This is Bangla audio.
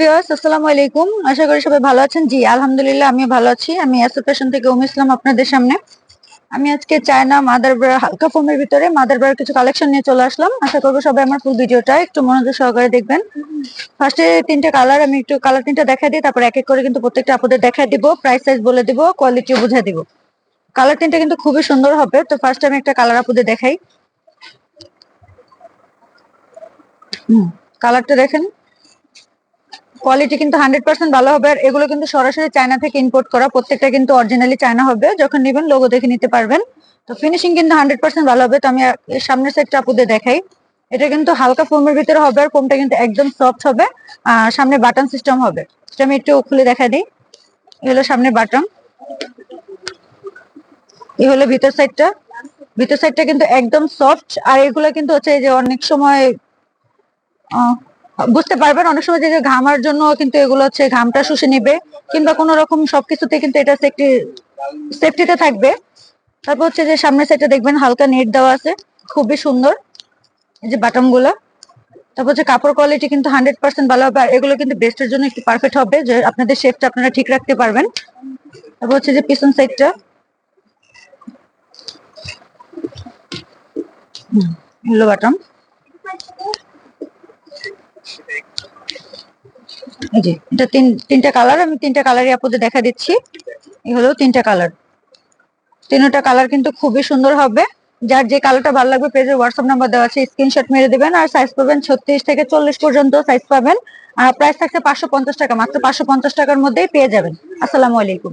ভিউয়ার্স, আসসালামু আলাইকুম। আশা করি সবাই ভালো আছেন। জি আলহামদুলিল্লাহ, আমি ভালো আছি। আমি এসএ ফ্যাশন থেকে ইসলাম আপনাদের সামনে। আমি আজকে চায়না মাদার হালকা ফোমের ভিতরে মাদার কিছু কালেকশন নিয়ে চলে আসলাম। আশা করবো সবাই আমার ফুল ভিডিওটা একটু মনোযোগ সহকারে দেখবেন। ফার্স্টে তিনটা কালার, আমি একটু কালার তিনটা দেখা দিই, তারপর এক এক করে কিন্তু প্রত্যেকটা আপনাদের দেখা দিব, প্রাইস সাইজ বলে দিব, কোয়ালিটিও বুঝিয়ে দিব। কালার তিনটা কিন্তু খুবই সুন্দর হবে। তো ফার্স্ট আমি একটা কালার আপনাদের দেখাই। কালারটা দেখেন, কোয়ালিটি কিন্তু 100% ভালো হবে। আর এগুলো কিন্তু সরাসরি চায়না থেকে ইম্পোর্ট করা, প্রত্যেকটা কিন্তু অরিজিনালি চায়না হবে। যখন নেবেন লোগো দেখে নিতে পারবেন। তো ফিনিশিং কিন্তু 100% ভালো হবে। তো আমি এর সামনের সাইডটা আপনাদের দেখাই। এটা কিন্তু হালকা ফোমের ভিতরে হবে, আর ফোমটা কিন্তু একদম সফট হবে। সামনে বাটন সিস্টেম হবে। সেটা আমি একটু খুলে দেখা দিই। এই হলো সামনে বাটন, এই হলো ভিতর সাইডটা। ভিতর সাইডটা কিন্তু একদম সফট। আর এগুলো কিন্তু হচ্ছে যে অনেক সময় বুঝতে পারবেন, অনেক সময় যে ঘামার জন্য কিন্তু এগুলো হচ্ছে ঘামটা শুষে নিবে, কিংবা কোনো রকম সবকিছুতে কিন্তু এটা সেফটিতে থাকবে। তারপর হচ্ছে যে সামনের সাইডটা দেখবেন হালকা নেট দেওয়া আছে, খুবই সুন্দর এই যে বাটন গুলো। তারপর হচ্ছে কাপড় কোয়ালিটি কিন্তু 100% ভালো হবে। আর এগুলো কিন্তু বেস্টের জন্য একটু পারফেক্ট হবে, যে আপনাদের শেপটা আপনারা ঠিক রাখতে পারবেন। তারপর হচ্ছে যে পিছন সাইডটা হলো বাটন। এই যে এটা তিনটা কালার, আমি তিনটা কালারই আপনাদের দেখা দিচ্ছি। এই হলো তিনটা কালার। তিনটা কালার কিন্তু খুবই সুন্দর হবে। যার যে কালারটা ভালো লাগবে পেজে হোয়াটসঅ্যাপ নাম্বার দেওয়া আছে, স্ক্রিনশট মেরে দিবেন। আর সাইজ পাবেন 36 থেকে 40 পর্যন্ত সাইজ পাবেন। আর প্রাইস থাকছে 550 টাকা, মাত্র 550 টাকার মধ্যেই পেয়ে যাবেন। আসসালামু আলাইকুম।